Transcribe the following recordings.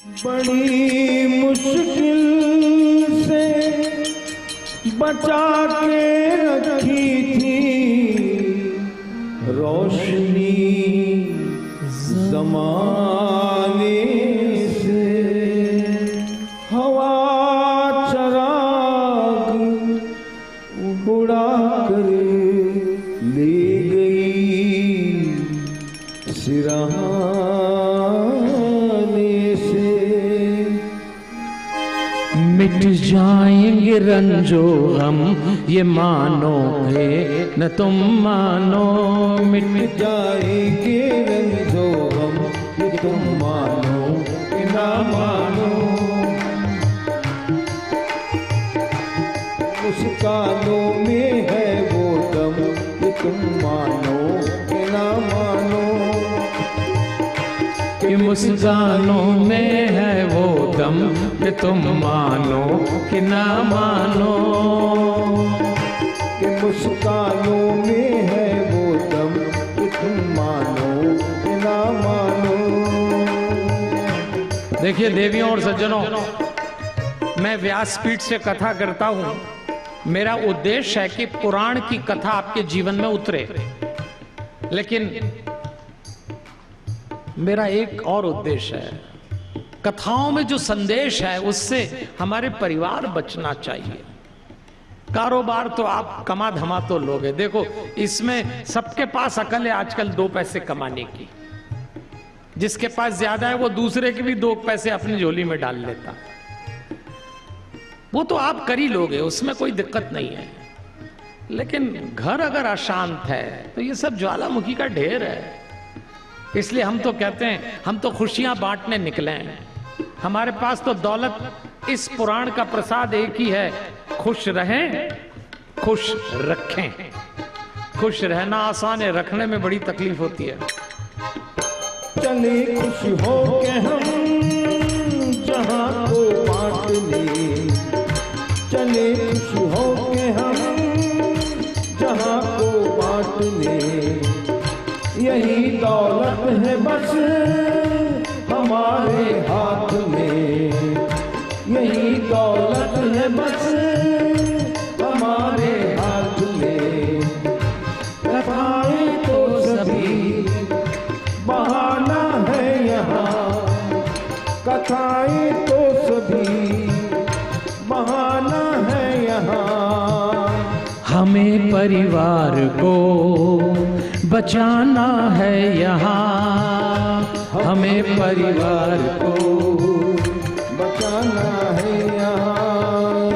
बड़ी मुश्किल से बचा के रखी थी रोशनी ज़माने से, हवा चराग उड़ा कर ले गई सिरहाने से। मिट जाएंगे रंजो हम ये मानोगे न तुम मानो, मिट जाएंगे रंजो हम ये तुम मानो कि ना मानो। मुस्कानों में है वो दम ये तुम मानो कि ना मानो। कि मुस्कानों में है वो दम कि तुम मानो कि ना मानो। कि मुस्कानों में है वो दम कि तुम मानो कि ना मानो। देखिए देवियों और सज्जनों, मैं व्यासपीठ से कथा करता हूं। मेरा उद्देश्य है कि पुराण की कथा आपके जीवन में उतरे, लेकिन मेरा एक और उद्देश्य है, कथाओं में जो संदेश है उससे हमारे परिवार बचना चाहिए। कारोबार तो आप कमा धमा तो लोग हैं, देखो इसमें सबके पास अकल है आजकल 2 पैसे कमाने की। जिसके पास ज्यादा है वो दूसरे के भी 2 पैसे अपनी झोली में डाल लेता, वो तो आप कर ही लोगे, उसमें कोई दिक्कत नहीं है। लेकिन घर अगर अशांत है तो ये सब ज्वालामुखी का ढेर है। इसलिए हम तो कहते हैं हम तो खुशियां बांटने निकले हैं। हमारे पास तो दौलत, इस पुराण का प्रसाद एक ही है, खुश रहें खुश रखें। खुश रहना आसान है, रखने में बड़ी तकलीफ होती है। चले खुश हो के हम जहां को बांटने, चले खुश हो के हम जहां को बांटने। यही दौलत है बस हमारे हाथ में, यही दौलत है बस हमारे हाथ में। कथाएं तो सभी बहाना है यहाँ, कथाएं तो सभी बहाना है यहाँ। हमें परिवार को बचाना है यहाँ, हमें परिवार को बचाना है यहाँ।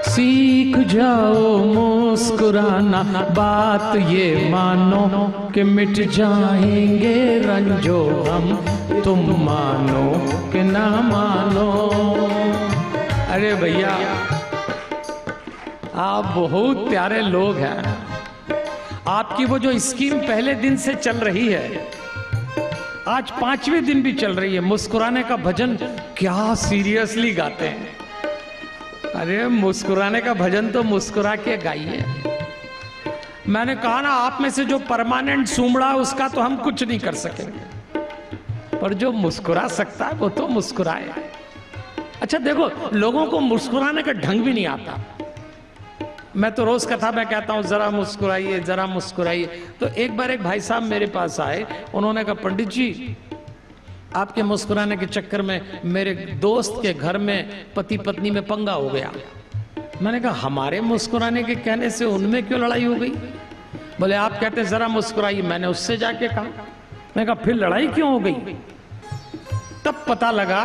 सीख जाओ मुस्कुराना, बात ये मानो कि मिट जाएंगे रंजो हम, तुम मानो कि ना मानो। अरे भैया आप बहुत प्यारे लोग हैं। आपकी वो जो स्कीम पहले दिन से चल रही है, आज 5वें दिन भी चल रही है, मुस्कुराने का भजन, क्या सीरियसली गाते हैं। अरे मुस्कुराने का भजन तो मुस्कुरा के गाइए। मैंने कहा ना, आप में से जो परमानेंट सूमड़ा है उसका तो हम कुछ नहीं कर सकेंगे, पर जो मुस्कुरा सकता है वो तो मुस्कुराए। अच्छा देखो, लोगों को मुस्कुराने का ढंग भी नहीं आता। मैं तो रोज कथा में कहता हूं जरा मुस्कुराइए जरा मुस्कुराइए। तो एक बार एक भाई साहब मेरे पास आए, उन्होंने कहा पंडित जी आपके मुस्कुराने के चक्कर में मेरे दोस्त के घर में पति पत्नी में पंगा हो गया। मैंने कहा हमारे मुस्कुराने के कहने से उनमें क्यों लड़ाई हो गई? बोले आप कहते हैं जरा मुस्कुराइए, मैंने उससे जाके कहा। मैंने कहा फिर लड़ाई क्यों हो गई? तब पता लगा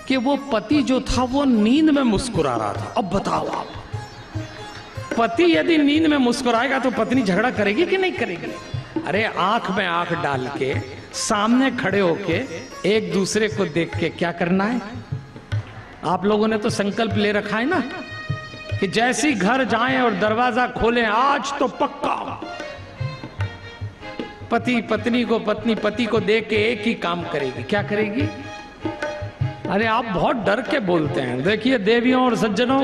कि वो पति जो था वो नींद में मुस्कुरा रहा था। अब बताओ आप, पति यदि नींद में मुस्कुराएगा तो पत्नी झगड़ा करेगी कि नहीं करेगी? अरे आंख में आंख डाल के सामने खड़े होके एक दूसरे को देख के क्या करना है? आप लोगों ने तो संकल्प ले रखा है ना कि जैसे ही घर जाएं और दरवाजा खोलें आज तो पक्का पति पत्नी को, पत्नी पति को देख के एक ही काम करेगी। क्या करेगी? अरे आप बहुत डर के बोलते हैं। देखिए देवियों और सज्जनों,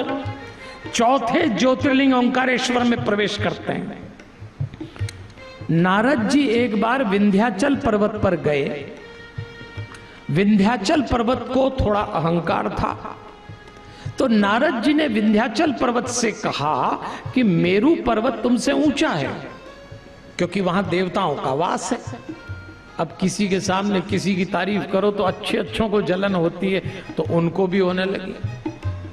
चौथे ज्योतिर्लिंग ओंकारेश्वर में प्रवेश करते हैं। नारद जी एक बार विंध्याचल पर्वत पर गए, विंध्याचल पर्वत को थोड़ा अहंकार था, तो नारद जी ने विंध्याचल पर्वत से कहा कि मेरू पर्वत तुमसे ऊंचा है, क्योंकि वहां देवताओं का वास है। अब किसी के सामने किसी की तारीफ करो तो अच्छे अच्छों को जलन होती है, तो उनको भी होने लगी।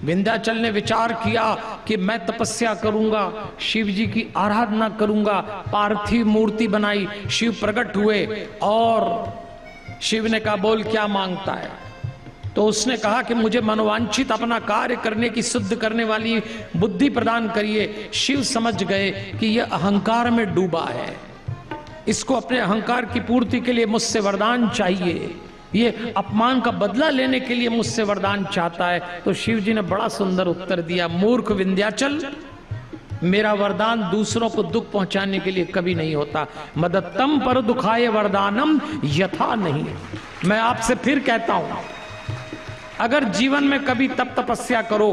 विंध्याचल ने विचार किया कि मैं तपस्या करूंगा, शिव जी की आराधना करूंगा, पार्थिव मूर्ति बनाई, शिव प्रकट हुए और शिव ने कहा बोल क्या मांगता है। तो उसने कहा कि मुझे मनोवांछित अपना कार्य करने की शुद्ध करने वाली बुद्धि प्रदान करिए। शिव समझ गए कि यह अहंकार में डूबा है, इसको अपने अहंकार की पूर्ति के लिए मुझसे वरदान चाहिए, ये अपमान का बदला लेने के लिए मुझसे वरदान चाहता है। तो शिव जी ने बड़ा सुंदर उत्तर दिया, मूर्ख विंध्याचल, मेरा वरदान दूसरों को दुख पहुंचाने के लिए कभी नहीं होता। मदत्तम पर दुखाय वरदानम यथा नहीं। मैं आपसे फिर कहता हूं, अगर जीवन में कभी तप तपस्या करो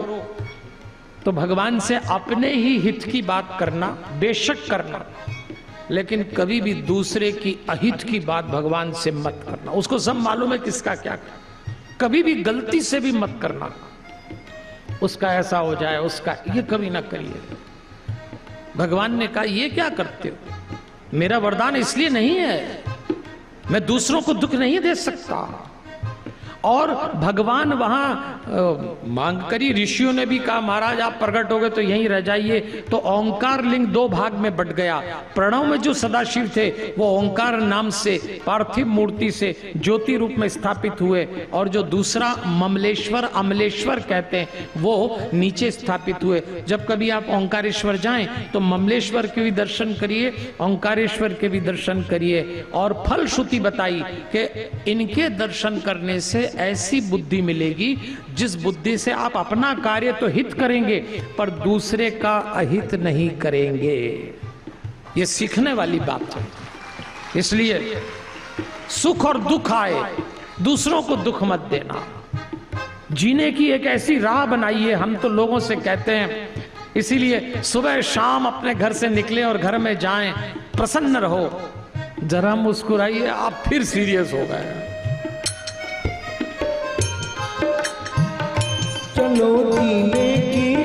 तो भगवान से अपने ही हित की बात करना, बेशक करना, लेकिन कभी भी दूसरे की अहित की बात भगवान से मत करना। उसको सब मालूम है किसका क्या, कभी भी गलती से भी मत करना, उसका ऐसा हो जाए उसका, ये कभी ना करिए। भगवान ने कहा ये क्या करते हो, मेरा वरदान इसलिए नहीं है, मैं दूसरों को दुख नहीं दे सकता। और भगवान वहां मांग करी, ऋषियों ने भी कहा महाराज आप प्रकट हो गए तो यहीं रह जाइए। तो ओंकार लिंग दो भाग में बट गया। प्रणव में जो सदाशिव थे वो ओंकार नाम से पार्थिव मूर्ति से ज्योति रूप में स्थापित हुए, और जो दूसरा ममलेश्वर अमलेश्वर कहते हैं वो नीचे स्थापित हुए। जब कभी आप ओंकारेश्वर जाएं तो ममलेश्वर के भी दर्शन करिए, ओंकारेश्वर के भी दर्शन करिए। और फल श्रुति बताई कि इनके दर्शन करने से ऐसी बुद्धि मिलेगी जिस बुद्धि से आप अपना कार्य तो हित करेंगे पर दूसरे का अहित नहीं करेंगे। ये सीखने वाली बात है। इसलिए सुख और दुख आए, दूसरों को दुख मत देना। जीने की एक ऐसी राह बनाइए। हम तो लोगों से कहते हैं, इसीलिए सुबह शाम अपने घर से निकले और घर में जाएं, प्रसन्न रहो, जरा मुस्कुराइए, आप फिर सीरियस हो गए। चलो जीने की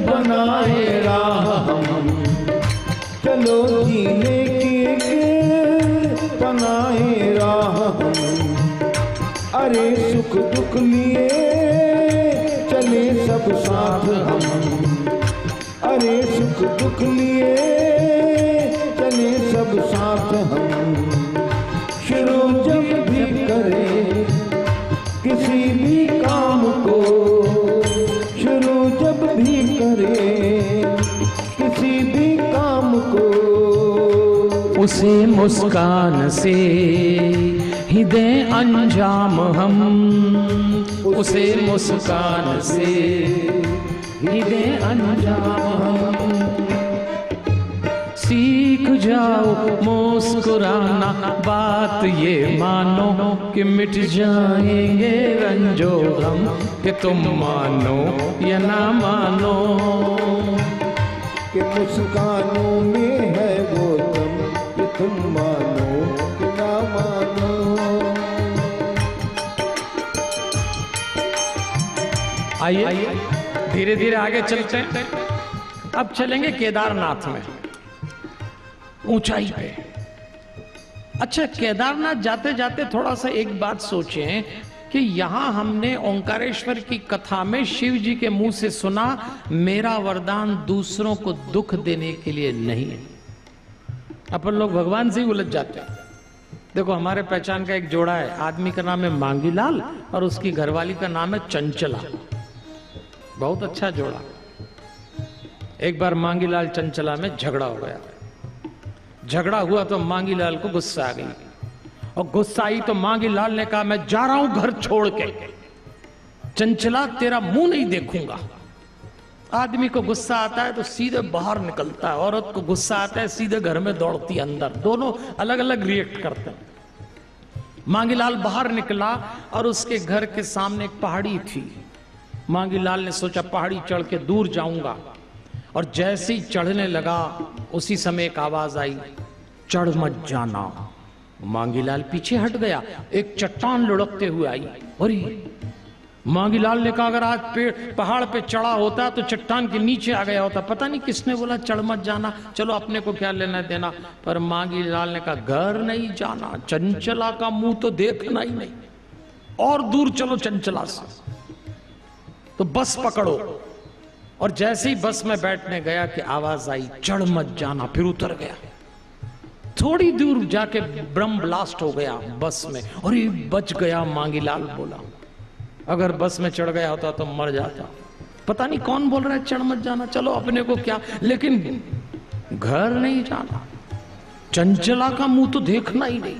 बनाए राह हम, चलो जीने की बनाए राह हम। अरे सुख दुख लिए चले सब साथ हम, अरे सुख दुख लिए चले सब साथ हम। शुरू जब भी करे किसी भी काम को, शुरू जब भी करे किसी भी काम को, उसे मुस्कान से ही दे अंजाम हम, उसे मुस्कान से ही दे अंजाम हम। सीख जाओ मुस्कुराना, बात ये मानो कि मिट जाएंगे रंजो गम, कि तुम मानो या ना मानो। कि मुस्कानों में है वो दम, कि तुम मानो कि ना मानो। आइए धीरे धीरे आगे चलते हैं। अब चलेंगे केदारनाथ में, ऊंचाई पे। अच्छा, केदारनाथ जाते जाते थोड़ा सा एक बात सोचें कि यहां हमने ओंकारेश्वर की कथा में शिव जी के मुंह से सुना, मेरा वरदान दूसरों को दुख देने के लिए नहीं है। अपन लोग भगवान से ही उलझ जाते हैं। देखो हमारे पहचान का एक जोड़ा है, आदमी का नाम है मांगीलाल और उसकी घरवाली का नाम है चंचला। बहुत अच्छा जोड़ा। एक बार मांगीलाल चंचला में झगड़ा हो गया। झगड़ा हुआ तो मांगीलाल को गुस्सा आ गई, और गुस्सा आई तो मांगीलाल ने कहा मैं जा रहा हूं घर छोड़ के, चंचला तेरा मुंह नहीं देखूंगा। आदमी को गुस्सा आता है तो सीधे बाहर निकलता है, औरत को गुस्सा आता है सीधे घर में दौड़ती है अंदर। दोनों अलग अलग रिएक्ट करते हैं। मांगीलाल बाहर निकला और उसके घर के सामने एक पहाड़ी थी। मांगीलाल ने सोचा पहाड़ी चढ़ के दूर जाऊंगा, और जैसे ही चढ़ने लगा उसी समय एक आवाज आई, चढ़ मत जाना, मांगीलाल पीछे हट गया, एक चट्टान लुढ़कते हुए आई। अरे मांगीलाल ने कहा अगर आज पहाड़ पे चढ़ा होता तो चट्टान के नीचे आ गया होता। पता नहीं किसने बोला चढ़ मत जाना, चलो अपने को क्या लेना देना, पर मांगीलाल ने कहा घर नहीं जाना, चंचला का मुंह तो देखना ही नहीं, और दूर चलो चंचला से। तो बस पकड़ो। और जैसे ही बस में बैठने गया कि आवाज आई चढ़ मत जाना, फिर उतर गया। थोड़ी दूर जाके ब्रह्म ब्लास्ट हो गया बस में, और ये बच गया। मांगीलाल बोला अगर बस में चढ़ गया होता तो मर जाता। पता नहीं कौन बोल रहा है चढ़ मत जाना, चलो अपने को क्या, लेकिन घर नहीं जाना, चंचला का मुंह तो देखना ही नहीं,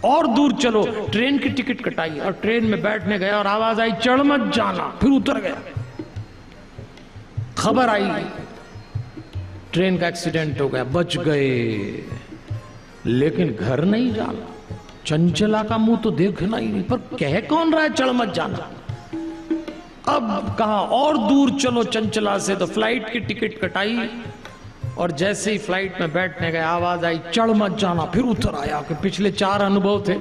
और दूर चलो। ट्रेन की टिकट कटाई और ट्रेन में बैठने गया और आवाज आई चढ़ मत जाना, फिर उतर गया। खबर आई ट्रेन का एक्सीडेंट हो गया, बच गए, लेकिन घर नहीं जाना, चंचला का मुंह तो देखना ही नहीं। पर कह कौन रहा है चढ़ मत जाना। अब कहा और दूर चलो चंचला से, तो फ्लाइट की टिकट कटाई और जैसे ही फ्लाइट में बैठने गए आवाज आई चढ़ मत जाना, फिर उतर आया कि पिछले 4 अनुभव थे,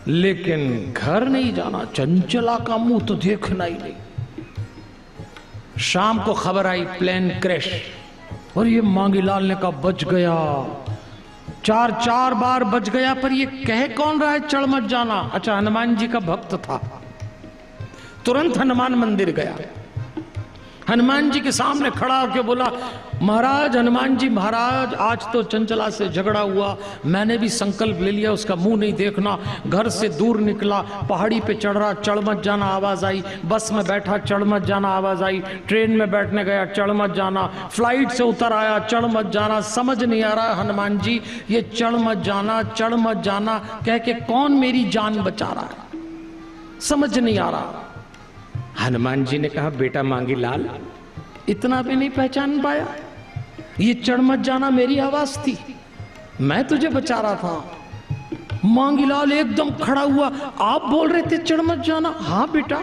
लेकिन घर नहीं जाना, चंचला का मुंह तो देखना ही नहीं। शाम को खबर आई प्लेन क्रैश, और ये मांगीलाल ने कहा बच गया, 4 बार बच गया, पर ये कह कौन रहा है चढ़ मत जाना। अच्छा हनुमान जी का भक्त था, तुरंत हनुमान मंदिर गया, हनुमान जी के सामने खड़ा होकर बोला महाराज, हनुमान जी महाराज, आज तो चंचला से झगड़ा हुआ, मैंने भी संकल्प ले लिया उसका मुंह नहीं देखना, घर से दूर निकला, पहाड़ी पे चढ़ रहा चढ़ मत जाना आवाज आई, बस में बैठा चढ़ मत जाना आवाज आई, ट्रेन में बैठने गया चढ़ मत जाना, फ्लाइट से उतर आया चढ़ मत जाना। समझ नहीं आ रहा हनुमान जी ये चढ़ मत जाना कह के कौन मेरी जान बचा रहा है, समझ नहीं आ रहा। हनुमान जी ने कहा बेटा मांगीलाल, इतना भी नहीं पहचान पाया, ये चढ़ मत जाना मेरी आवाज थी, मैं तुझे बचा रहा था। मांगीलाल एकदम खड़ा हुआ, आप बोल रहे थे चढ़ मत जाना? हाँ बेटा।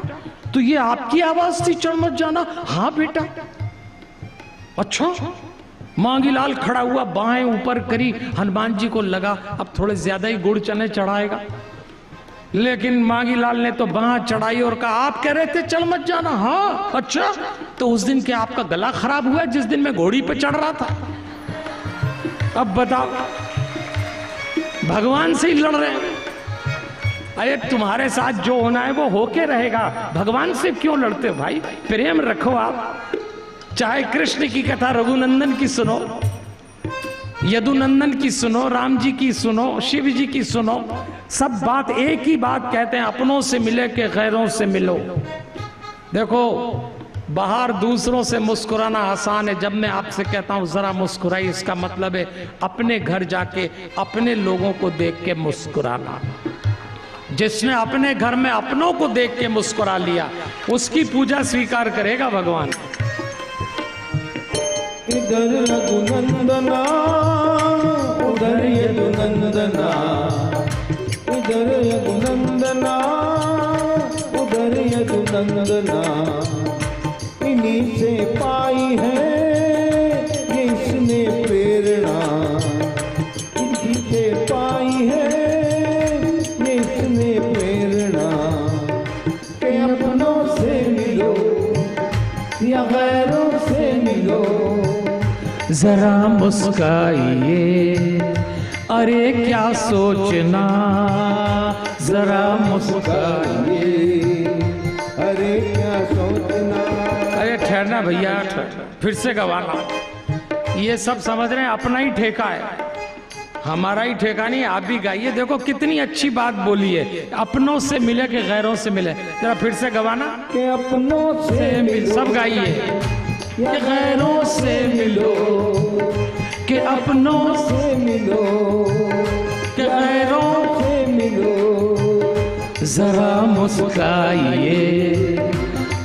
तो ये आपकी आवाज थी चढ़ मत जाना? हाँ बेटा। अच्छा। मांगीलाल खड़ा हुआ, बाहें ऊपर करी, हनुमान जी को लगा अब थोड़े ज्यादा ही गुड़ चने चढ़ाएगा, लेकिन मांगीलाल ने तो बांह चढ़ाई और कहा आप कह रहे थे चढ़ मत जाना? हाँ। अच्छा, तो उस दिन क्या आपका गला खराब हुआ जिस दिन मैं घोड़ी पे चढ़ रहा था? अब बताओ, भगवान से ही लड़ रहे हैं। अरे तुम्हारे साथ जो होना है वो होके रहेगा, भगवान से क्यों लड़ते हो भाई? प्रेम रखो आप। चाहे कृष्ण की कथा रघुनंदन की सुनो, यदुनंदन की सुनो, राम जी की सुनो, शिव जी की सुनो, सब बात एक ही बात कहते हैं, अपनों से मिले के गैरों से मिलो। देखो बाहर दूसरों से मुस्कुराना आसान है, जब मैं आपसे कहता हूं जरा मुस्कुराइए, इसका मतलब है अपने घर जाके अपने लोगों को देख के मुस्कुराना। जिसने अपने घर में अपनों को देख के मुस्कुरा लिया उसकी पूजा स्वीकार करेगा भगवान। इधर रघुनंदना उधर यदुनंदना, इधर रघुनंदना उधर यदुनंदना, इन्हीं से पाई है ये इसने प्रेरणा, इन्हीं से पाई है ये इसने प्रेरणा, के अपनों से मिलो या गैरों से मिलो, जरा मुस्काइए, अरे क्या सोचना, जरा मुस्काइए, अरे क्या सोचना। अरे ठहरना भैया, फिर से गवाना। ये सब समझ रहे हैं अपना ही ठेका है, हमारा ही ठेका नहीं। आप भी गाइए, देखो कितनी अच्छी बात बोली है, अपनों से मिले कि गैरों से मिले। जरा फिर से गवाना, के अपनों से मिलो, सब गाइए, कि गैरों से मिलो, कि अपनों से मिलो, के गैरों से मिलो, जरा मुस्काइए,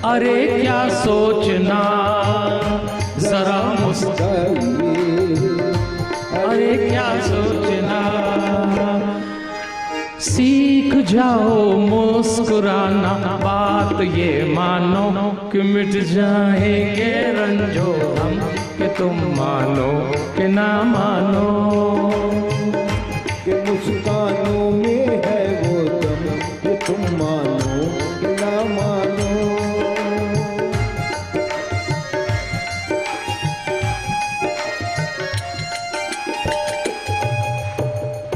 अरे क्या सोचना, जरा मुस्काइए, अरे क्या सोचना। सीख जाओ मुस्कुराना, बात ये मानो कि मिट जाएंगे रंजो हम, कि तुम मानो कि ना मानो।